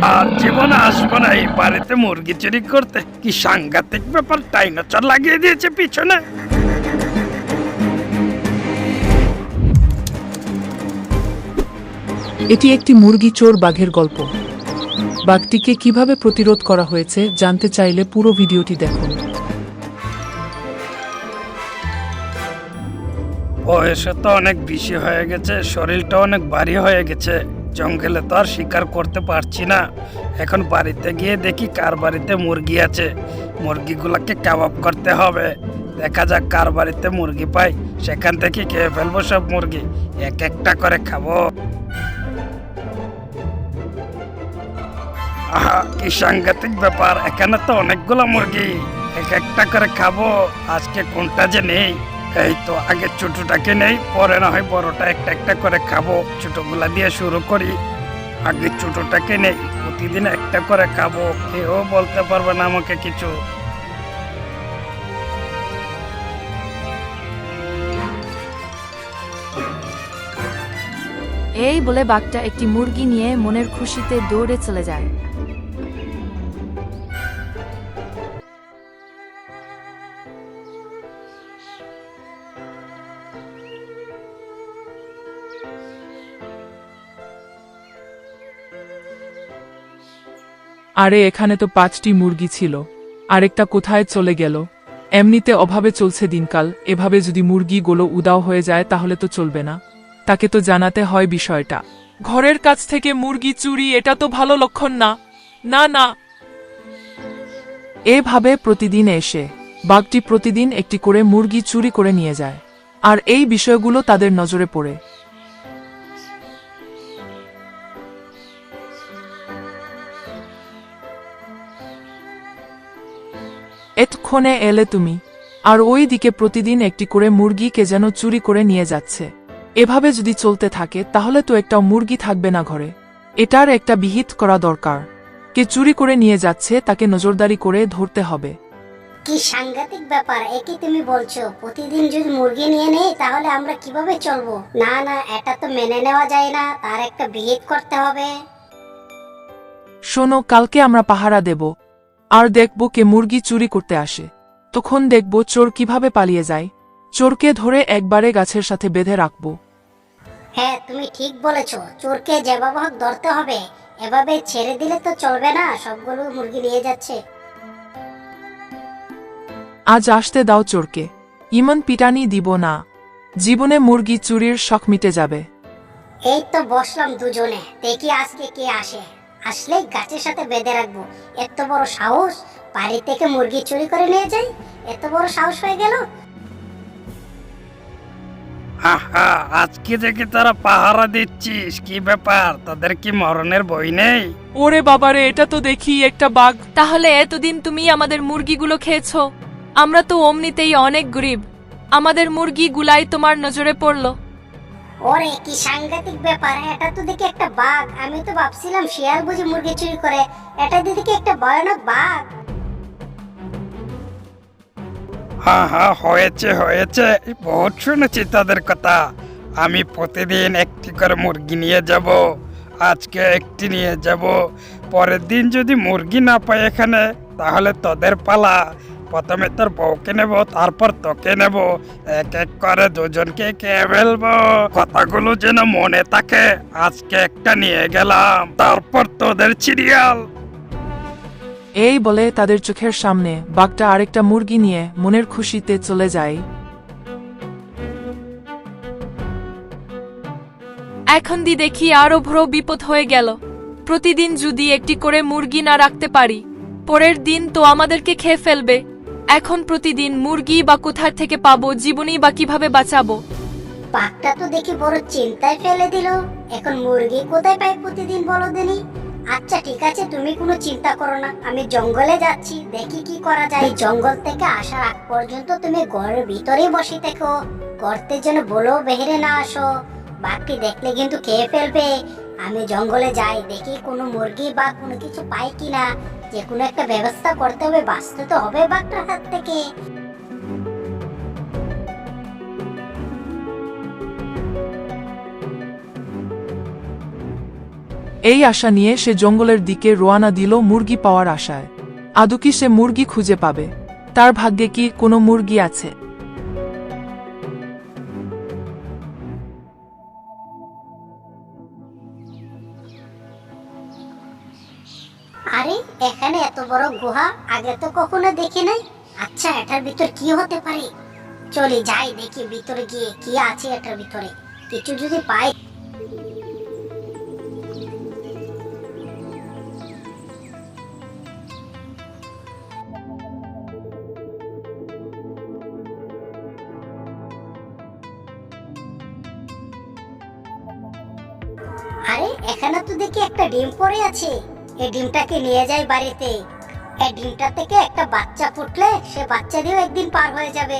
আর জীবনে আসবো না এই বাড়িতে মুরগি চুরি করতে। কি সাংঘাতিক ব্যাপার, ডাইনোসর লাগিয়ে দিয়েছে পিছনে। এটি একটি মুরগি চোর বাঘের গল্প। বাঘটিকে কিভাবে প্রতিরোধ করা হয়েছে জানতে চাইলে পুরো ভিডিওটি দেখুন। বয়স তো অনেক বেশি হয়ে গেছে, শরীরটা অনেক ভারী হয়ে গেছে। জঙ্গলে তো আর শিকার করতে পারছি না। এখন বাড়িতে গিয়ে দেখি কার বাড়িতে মুরগি আছে, মুরগিগুলোকে কাবাব করতে হবে। দেখা যাক কার বাড়িতে মুরগি পাই, সেখান থেকে খেয়ে ফেলবো সব মুরগি, এক একটা করে খাবো। আহা, কি সাংঘাতিক ব্যাপার, এখানে তো অনেকগুলো মুরগি, এক একটা করে খাবো। আজকে কোনটা যে নেই, এই তো আগে ছোটটাকে নেই, পরে না হয় বড়টা একটা একটা করে খাবো। ছোটগুলা দিয়ে শুরু করি, আগে ছোটটাকে নেই। প্রতিদিন একটা করে খাবো, কেউ বলতে পারবে না আমাকে কিছু। এই বলে বাঘটা একটি মুরগি নিয়ে মনের খুশিতে দৌড়ে চলে যায়। আরে এখানে তো 5টি মুরগি ছিল, আরেকটা কোথায় চলে গেল? এমনিতে অভাবে চলছে দিনকাল, এভাবে যদি মুরগিগুলো উদাও হয়ে যায় তাহলে তো চলবে না। তাকে তো জানাতে হয় বিষয়টা। ঘরের কাছ থেকে মুরগি চুরি, এটা তো ভালো লক্ষণ না। না না, এভাবে প্রতিদিন এসে বাঘটি প্রতিদিন একটি করে মুরগি চুরি করে নিয়ে যায়, আর এই বিষয়গুলো তাদের নজরে পড়ে। এতক্ষণে এলে তুমি, আর ওই দিকে প্রতিদিন একটি করে মুরগি কে যেন চুরি করে নিয়ে যাচ্ছে। এভাবে যদি চলতে থাকে তাহলে তো একটাও মুরগি থাকবে না ঘরে। এটার একটা বিহিত করা দরকার। কে চুরি করে নিয়ে যাচ্ছে তাকে নজরদারি করে ধরতে হবে। কি সাংঘাতিক ব্যাপার, একই তুমি বলছো প্রতিদিন যদি মুরগি নিয়ে নেই তাহলে আমরা কিভাবে চলবো? না না, এটা তো মেনে নেওয়া যায় না, তার একটা বিহিত করতে হবে। শোনো, কালকে আমরা পাহারা দেব, আর দেখব কে মুরগি চুরি করতে আসে। তখন দেখব চোর কিভাবে পালিয়ে যায়। চোরকে ধরে একবারে গাছের সাথে বেঁধে রাখব। হ্যাঁ, তুমি ঠিক বলেছো, চোরকে যেভাবে হোক ধরতে হবে। এভাবে ছেড়ে দিলে তো চলবে না, সবগুলো মুরগি নিয়ে যাচ্ছে। আজ আসতে দাও চোরকে, ইমন পিটানি দিব না। জীবনে মুরগি চুরির শখ মিটে যাবে। এই তো বসলাম দুজনে, দেখি আজকে কে আসে। আসলেই গাছের সাথে বেঁধে রাখবো। এত বড় সাহস, বাড়ি থেকে মুরগি চুরি করে নিয়ে যায়, এত বড় সাহস হয়ে গেল। আহা, আজকে দেখি তারা পাহারা দিচ্ছিস, কি ব্যাপার, তাদের কি মরণের ভয় নেই? ওরে বাবারে, এটা তো দেখি একটা বাঘ। তাহলে এতদিন তুমি আমাদের মুরগিগুলো খেয়েছো? আমরা তো অমনিতেই অনেক গরিব, আমাদের মুরগিগুলাই তোমার নজরে পড়লো। ওরে কি সাংঘাতিক ব্যাপার, এটা তো দেখি একটা বাঘ। আমি তো ভাবছিলাম শিয়াল বুঝি মুরগি চুরি করে, এটা দেখি একটা ভয়ানক বাঘ। হ্যাঁ হ্যাঁ, হয়েছে হয়েছে, বহুত শুনেছি তাদের কথা। আমি প্রতিদিন একটি করে মুরগি নিয়ে যাব, আজকে একটি নিয়ে যাব। পরের দিন যদি মুরগি না পাই এখানে, তাহলে তোদের পালা। প্রথমে তোর বউকে নেব, তারপর তোকে নেব, এক এক করে দুজনকে খেয়ে ফেলবো। কথাগুলো যেন মনে থাকে। আজকে একটা নিয়ে গেলাম, তারপর তোদের সিরিয়াল। এই বলে তাদের চোখের সামনে বাঘটা আরেকটা মুরগি নিয়ে মনের খুশিতে চলে যায়। এখন দেখি আরো বড় বিপদ হয়ে গেল। প্রতিদিন যদি একটি করে মুরগি না রাখতে পারি, পরের দিন তো আমাদেরকে খেয়ে ফেলবে। এখন প্রতিদিন মুরগি বা কোথা থেকে পাবো, জীবনই বা কিভাবে বাঁচাবো? বাঘটা তো দেখি বড় চিন্তায় ফেলে দিল। এখন মুরগি কোথায় পাই প্রতিদিন, বলো দেনি। আচ্ছা ঠিক আছে, তুমি কোনো চিন্তা করো না, আমি জঙ্গলে যাচ্ছি, দেখি কি করা যায়। এই জঙ্গল থেকে আসার আগ পর্যন্ত তুমি ঘরের ভিতরেই বসে থেকো, গর্তের জন্য বলো বেহেরে না আসো। বাঘটি দেখলে কিন্তু খেয়ে ফেলবে। আমি জঙ্গলে যাই, দেখি কোনো মুরগি বা কোনো কিছু পাই কিনা। যে কোনো একটা ব্যবস্থা করতে হবে, বাঁচতে তো হবে বাঘটার হাত থেকে। এই আশা নিয়ে সে জঙ্গলের দিকে রওনা দিল মুরগি পাওয়ার আশায়। আদৌ কি সে মুরগি খুঁজে পাবে? তার ভাগ্যে কি কোনো মুরগি আছে? আরে এখানে এত বড় গুহা আগে তো কখনো দেখি নাই। আচ্ছা এটার ভিতর কি হতে পারে? চলে যাই দেখি ভিতরে গিয়ে কি আছে এটার ভিতরে, কিছু যদি পাই। আরে এখানে তো দেখি একটা ডিম পড়ে আছে। এই ডিমটাকে নিয়ে যাই বাড়িতে। এই ডিমটা থেকে একটা বাচ্চা ফুটলে সে বাচ্চা দিয়েও একদিন পার হয়ে যাবে।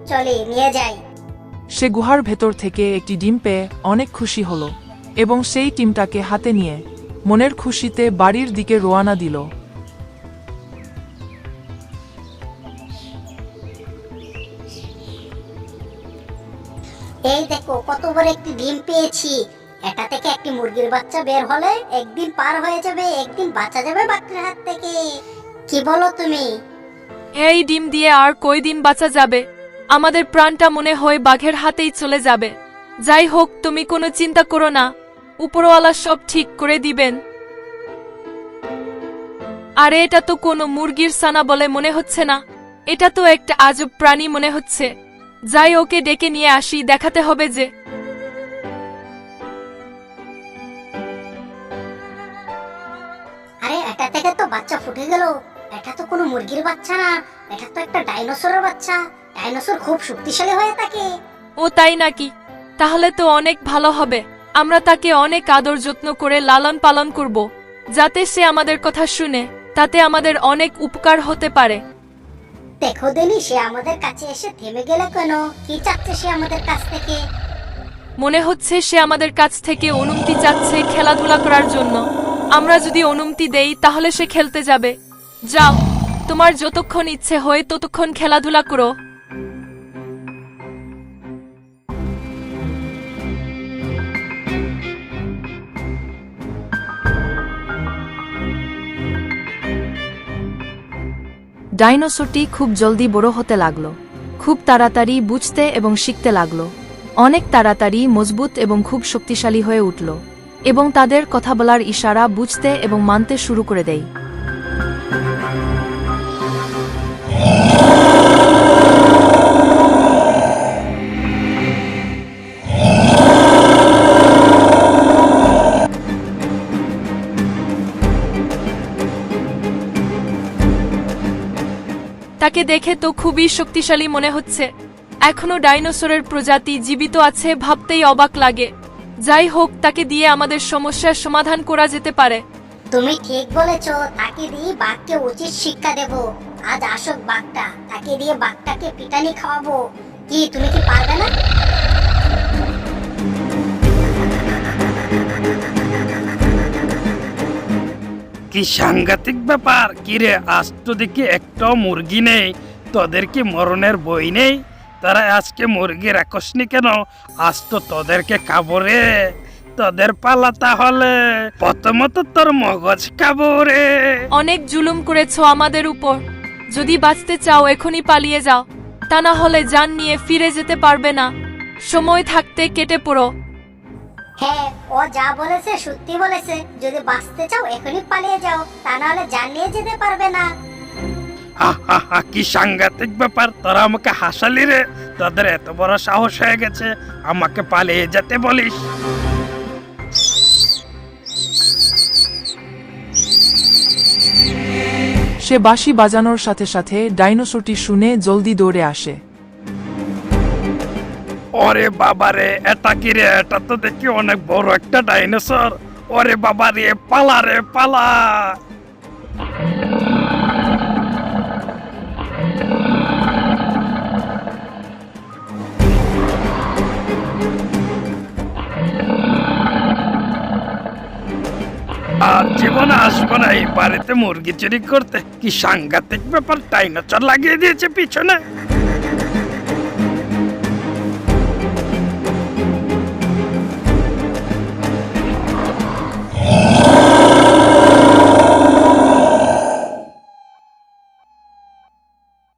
চলে নিয়ে যাই। সে গুহার ভেতর থেকে একটি ডিম পেয়ে অনেক খুশি হলো এবং সেই ডিমটাকে হাতে নিয়ে মনের খুশিতে বাড়ির দিকে রওনা দিল। এই দেখো কত বড় একটি ডিম পেয়েছি। এটা থেকে একটি মুরগির বাচ্চা বের হলে একদিন পার হয়ে যাবে, একদিন বাঁচা যাবে বাঘের হাত থেকে। কি বলো তুমি? এই ডিম দিয়ে আর কয়দিন বাঁচা যাবে? আমাদের প্রাণটা মনে হয় বাঘের হাতেই চলে যাবে। যাই হোক, তুমি কোনো চিন্তা করো না, উপরওয়ালা সব ঠিক করে দিবেন। আরে এটা তো কোনো মুরগির ছানা বলে মনে হচ্ছে না, এটা তো একটা আজব প্রাণী মনে হচ্ছে। যাই ওকে ডেকে নিয়ে আসি, দেখাতে হবে যে। আরে এটা থেকে তো বাচ্চা ফুটে গেল। এটা তো কোনো মুরগির বাচ্চা না, এটা তো একটা ডাইনোসরের বাচ্চা। ডাইনোসর খুব শক্তিশালী হয়ে থাকে। ও তাই নাকি? তাহলে তো অনেক ভালো হবে। আমরা তাকে অনেক আদর যত্ন করে লালন পালন করব, যাতে সে আমাদের কথা শুনে। তাতে আমাদের অনেক উপকার হতে পারে। দেখো দেনি, সে আমাদের কাছে এসে থেমে গেল কেন? কি চাচ্ছে সে আমাদের কাছ থেকে? মনে হচ্ছে সে আমাদের কাছ থেকে অনুমতি চাচ্ছে খেলাধুলা করার জন্য। আমরা যদি অনুমতি দেই তাহলে সে খেলতে যাবে। যাও, তোমার যতক্ষণ ইচ্ছে হয় ততক্ষণ খেলাধুলা করো। ডাইনোসরটি খুব জলদি বড় হতে লাগলো, খুব তাড়াতাড়ি বুঝতে এবং শিখতে লাগলো। অনেক তাড়াতাড়ি মজবুত এবং খুব শক্তিশালী হয়ে উঠল এবং তাদের কথা বলার ইশারা বুঝতে এবং মানতে শুরু করে দেয়। তাকে দেখে তো খুবই শক্তিশালী মনে হচ্ছে। এখনো ডাইনোসরের প্রজাতি জীবিত আছে ভাবতেই অবাক লাগে। যাই হোক, তাকে দিয়ে আমাদের সমস্যার সমাধান করা যেতে পারে। তুমি ঠিক বলেছো, তাকে দিয়ে বাঘকে উচিত শিক্ষা দেব। আজ আসুক বাঘটা, তাকে দিয়ে বাঘটাকে পিটানি খাওয়াবো। কি তুমি কি পারবে না? কি সাংঘাতিক ব্যাপার! কিরে, আজ তো দেখি একটাও মুরগি নেই। তোদের কি মরণের বই নেই? তারা আজকে মুরগি রাখসনি কেন? আজ তো তোদেরকে খাবো রে। তোদের পালা তাহলে প্রথমত তোর মগজ খাবো রে। অনেক জুলুম করেছো আমাদের উপর। যদি বাঁচতে চাও এখনই পালিয়ে যাও, তা না হলে জান নিয়ে ফিরে যেতে পারবে না। সময় থাকতে কেটে পড়ো। হ্যাঁ, ও যা বলেছে সত্যি বলেছে। যদি বাঁচতে চাও এখনই পালিয়ে যাও, তা নাহলে জানিয়ে যেতে পারবে না। কি সাংঘাতিক ব্যাপার! তোরা আমাকে হাসালি রে। তোদের এত বড় সাহস হয়ে গেছে আমাকে পালিয়ে যেতে বলিস। সে বাঁশি বাজানোর সাথে সাথে ডাইনোসরটি শুনে জলদি দৌড়ে আসে। ওরে বাবা রে, এটা কি রে? এটা তো দেখি অনেক বড় একটা ডাইনোসর। ওরে বাবা রে, পালা রে পালা! আর জীবনে আসবো না এই বাড়িতে মুরগি চুরি করতে। কি সাংঘাতিক ব্যাপার! ডাইনোসর লাগিয়ে দিয়েছে পিছনে।